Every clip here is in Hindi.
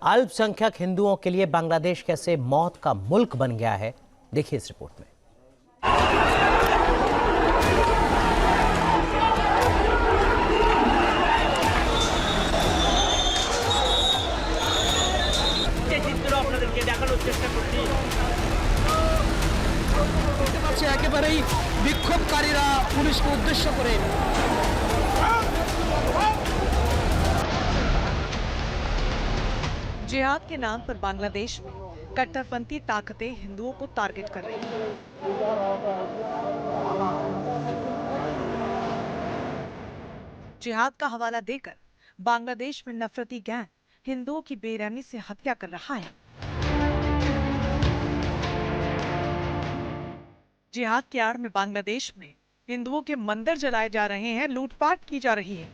अल्पसंख्यक हिंदुओं के लिए बांग्लादेश कैसे मौत का मुल्क बन गया है, देखिए इस रिपोर्ट में। একেবারেই বিক্ষোভকারীরা পুলিশকে উদ্দেশ্য করে जिहाद के नाम पर बांग्लादेश में कट्टरपंथी ताकतें हिंदुओं को टारगेट कर रही हैं। जिहाद का हवाला देकर बांग्लादेश में नफरती गैंग हिंदुओं की बेरहमी से हत्या कर रहा है। जिहाद की आड़ में बांग्लादेश में हिंदुओं के मंदिर जलाए जा रहे हैं, लूटपाट की जा रही है।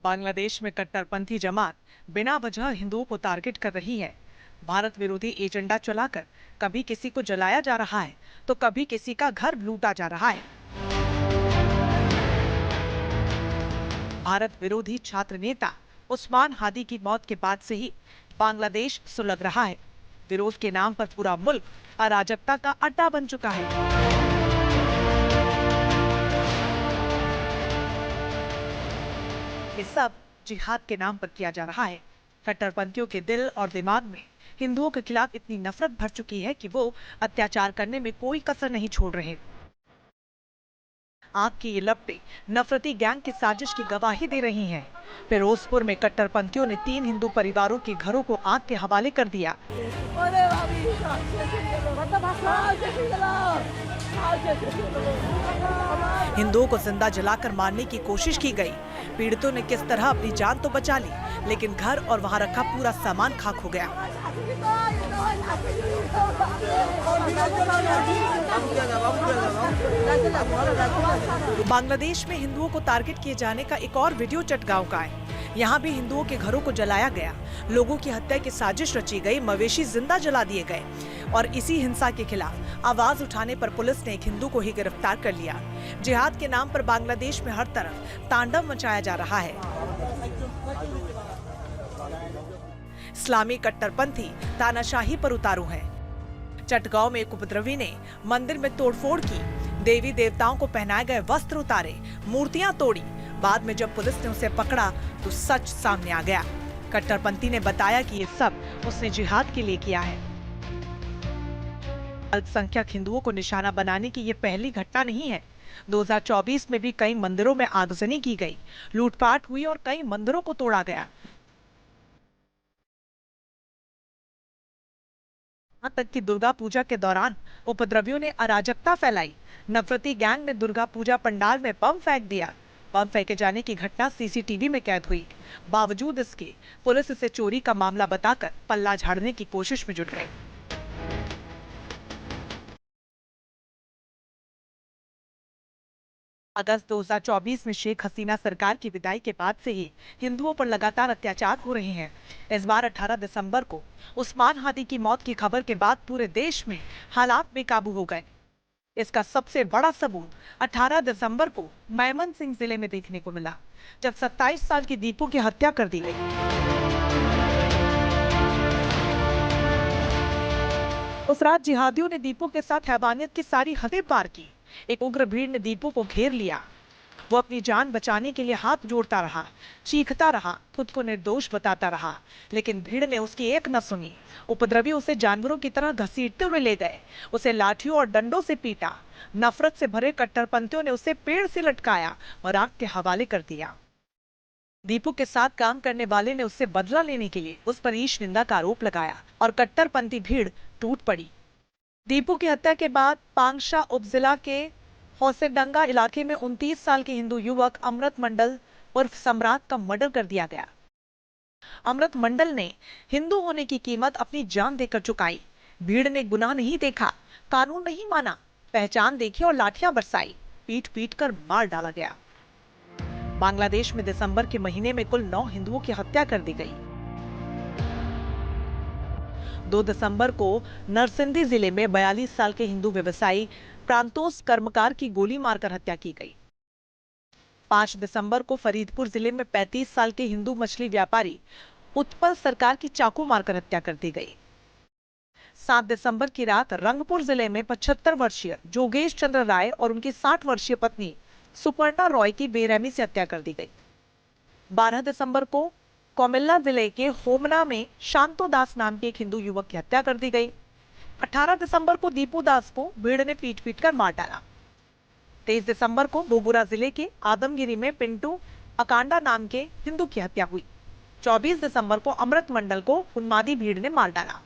बांग्लादेश में कट्टरपंथी जमात बिना वजह हिंदुओं को टारगेट कर रही है। भारत विरोधी एजेंडा चलाकर कभी किसी को जलाया जा रहा है तो कभी किसी का घर लूटा जा रहा है। भारत विरोधी छात्र नेता उस्मान हादी की मौत के बाद से ही बांग्लादेश सुलग रहा है। विरोध के नाम पर पूरा मुल्क अराजकता का अड्डा बन चुका है। ये सब जिहाद के नाम पर किया जा रहा है। कट्टरपंथियों के दिल और दिमाग में हिंदुओं के खिलाफ इतनी नफरत भर चुकी है कि वो अत्याचार करने में कोई कसर नहीं छोड़ रहे। आग की ये लपटें नफरती गैंग की साजिश की गवाही दे रही हैं। फिरोजपुर में कट्टरपंथियों ने 3 हिंदू परिवारों के घरों को आग के हवाले कर दिया। हिंदुओं को जिंदा जलाकर मारने की कोशिश की गई। पीड़ितों ने किस तरह अपनी जान तो बचा ली, लेकिन घर और वहां रखा पूरा सामान खाक हो गया। बांग्लादेश में हिंदुओं को टारगेट किए जाने का एक और वीडियो चटगांव का है। यहाँ भी हिंदुओं के घरों को जलाया गया, लोगों की हत्या की साजिश रची गई, मवेशी जिंदा जला दिए गए और इसी हिंसा के खिलाफ आवाज उठाने पर पुलिस ने एक हिंदू को ही गिरफ्तार कर लिया। जिहाद के नाम पर बांग्लादेश में हर तरफ तांडव मचाया जा रहा है। इस्लामी कट्टरपंथी तानाशाही पर उतारू हैं। चटगांव में एक उपद्रवी ने मंदिर में तोड़फोड़ की, देवी देवताओं को पहनाए गए वस्त्र उतारे, मूर्तियां तोड़ी। बाद में जब पुलिस ने उसे पकड़ा तो सच सामने आ गया। कट्टरपंथी ने बताया कि ये सब उसने जिहाद के लिए किया है। अल्पसंख्यक हिंदुओं को निशाना बनाने की ये पहली घटना नहीं है। 2024 में भी कई मंदिरों में आगजनी की गई, लूटपाट हुई और कई मंदिरों को तोड़ा गया। यहाँ तक कि दुर्गा पूजा के दौरान उपद्रवियों ने अराजकता फैलाई। नफरती गैंग ने दुर्गा पूजा पंडाल में बम फेंक दिया। बम फेंके जाने की घटना सीसीटीवी में कैद हुई। बावजूद इसके पुलिस इसे चोरी का मामला बताकर पल्ला झाड़ने की कोशिश में जुट गई। अगस्त 2024 में शेख हसीना सरकार की विदाई के बाद से ही हिंदुओं पर लगातार अत्याचार हो रहे हैं। इस बार 18 दिसंबर को उस्मान हादी की मौत की खबर के बाद पूरे देश में हालात बेकाबू हो गए। इसका सबसे बड़ा सबूत 18 दिसंबर को मेमनसिंह जिले में देखने को मिला, जब 27 साल की दीपू की हत्या कर दी गई। उस रात जिहादियों ने दीपू के साथ हैवानियत की सारी हदें पार की। एक उग्र भीड़ ने दीपू को घेर लिया। वो अपनी जान बचाने के लिए हाथ जोड़ता रहा, चीखता रहा, खुद को निर्दोष बताता रहा, लेकिन भीड़ ने उसकी एक न सुनी। उपद्रवी उसे जानवरों की तरह घसीटते हुए ले गए, उसे लाठियों और डंडों से पीटा। नफरत से भरे कट्टरपंथियों ने उसे पेड़ से लटकाया और आग के हवाले कर दिया। दीपू के साथ काम करने वाले ने उससे बदला लेने के लिए उस पर ईश निंदा का आरोप लगाया और कट्टरपंथी भीड़ टूट पड़ी। दीपू की हत्या के बाद पांगशा उपजिला के हौसेडंगा इलाके में 29 साल के हिंदू युवक अमृत मंडल उर्फ सम्राट का मर्डर कर दिया गया। अमृत मंडल ने हिंदू होने की कीमत अपनी जान देकर चुकाई। भीड़ ने गुनाह नहीं देखा, कानून नहीं माना, पहचान देखी और लाठियां बरसाई। पीट पीट कर मार डाला गया। बांग्लादेश में दिसंबर के महीने में कुल 9 हिंदुओं की हत्या कर दी गई। 2 दिसंबर को नरसिंदी जिले में 42 साल के हिंदू व्यवसायी प्रांतोष कर्मकार की गोली मारकर हत्या की गई। 5 दिसंबर को फरीदपुर जिले में 35 साल के हिंदू मछली व्यापारी उत्पल सरकार की चाकू मारकर हत्या कर दी गई। 7 दिसंबर की रात रंगपुर जिले में 75 वर्षीय जोगेश चंद्र राय और उनकी 60 वर्षीय पत्नी सुपर्णा रॉय की बेरहमी से हत्या कर दी गई। 12 दिसंबर को कोमिल्ला जिले के होमना में शांतो दास नाम के एक हिंदू युवक की हत्या कर दी गई। 18 दिसंबर को दीपू दास को भीड़ ने पीट कर मार डाला। 23 दिसंबर को बोगुरा जिले के आदमगिरी में पिंटू अकांडा नाम के हिंदू की हत्या हुई। 24 दिसंबर को अमृत मंडल को उन्मादी भीड़ ने मार डाला।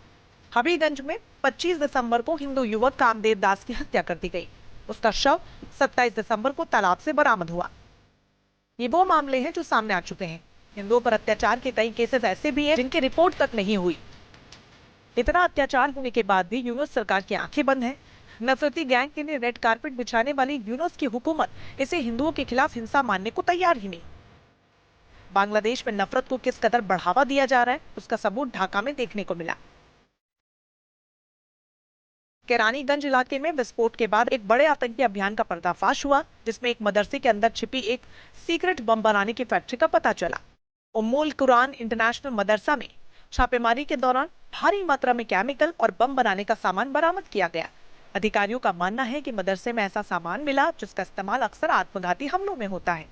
हबीगंज में 25 दिसंबर को हिंदू युवक कामदेव दास की हत्या कर दी गई। उसका शव 27 दिसंबर को तालाब से बरामद हुआ। ये वो मामले हैं जो सामने आ चुके हैं। हिंदुओं पर अत्याचार के कई केसेस ऐसे भी हैं जिनकी रिपोर्ट तक नहीं हुई। इतना अत्याचार होने के बाद भी यूनुस सरकार की आंखें बंद हैं। नफरती गैंग के लिए रेड कारपेट बिछाने वाली यूनुस की हुकूमत इसे हिंदुओं के खिलाफ हिंसा मानने को तैयार ही नहीं। बांग्लादेश में नफरत को किस कदर बढ़ावा दिया जा रहा है, उसका सबूत ढाका में देखने को मिला। केरानीगंज इलाके में विस्फोट के बाद एक बड़े आतंकी अभियान का पर्दाफाश हुआ, जिसमें एक मदरसे के अंदर छिपी एक सीक्रेट बम बनाने की फैक्ट्री का पता चला। उम्मुल कुरान इंटरनेशनल मदरसा में छापेमारी के दौरान भारी मात्रा में केमिकल और बम बनाने का सामान बरामद किया गया। अधिकारियों का मानना है कि मदरसे में ऐसा सामान मिला जिसका इस्तेमाल अक्सर आत्मघाती हमलों में होता है।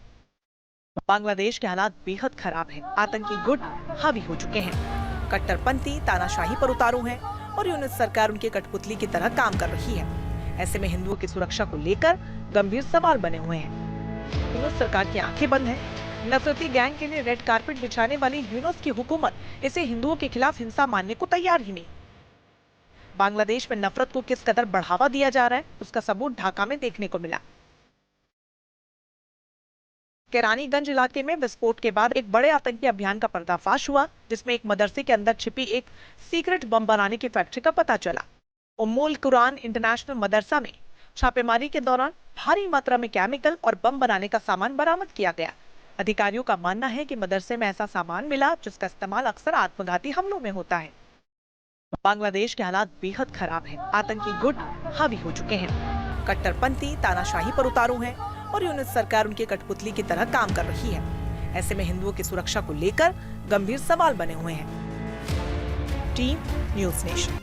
बांग्लादेश के हालात बेहद खराब हैं। आतंकी गुट हावी हो चुके हैं। कट्टरपंथी तानाशाही पर उतारू हैं और यूनुस सरकार उनके कठपुतली की तरह काम कर रही है। ऐसे में हिंदुओं की सुरक्षा को लेकर गंभीर सवाल बने हुए हैं। यूनुस सरकार की आंखें बंद हैं। नफरती गैंग के लिए रेड कारपेट बिछाने वाली यूनुस की हुकूमत इसे हिंदुओं के खिलाफ हिंसा मानने को तैयार ही नहीं। बांग्लादेश में नफरत को किस कदर बढ़ावा दिया जा रहा है, उसका सबूत ढाका में देखने को मिला। केरानीगंज इलाके में विस्फोट के बाद एक बड़े आतंकी अभियान का पर्दाफाश हुआ, जिसमें एक मदरसे के अंदर छिपी एक सीक्रेट बम बनाने की फैक्ट्री का पता चला। उम्मुल कुरान इंटरनेशनल मदरसा में छापेमारी के दौरान भारी मात्रा में केमिकल और बम बनाने का सामान बरामद किया गया। अधिकारियों का मानना है कि मदरसे में ऐसा सामान मिला जिसका इस्तेमाल अक्सर आत्मघाती हमलों में होता है। बांग्लादेश के हालात बेहद खराब हैं। आतंकी गुट हावी हो चुके हैं। कट्टरपंथी तानाशाही पर उतारू हैं और यूनुस सरकार उनके कठपुतली की तरह काम कर रही है। ऐसे में हिंदुओं की सुरक्षा को लेकर गंभीर सवाल बने हुए हैं। Team news nation.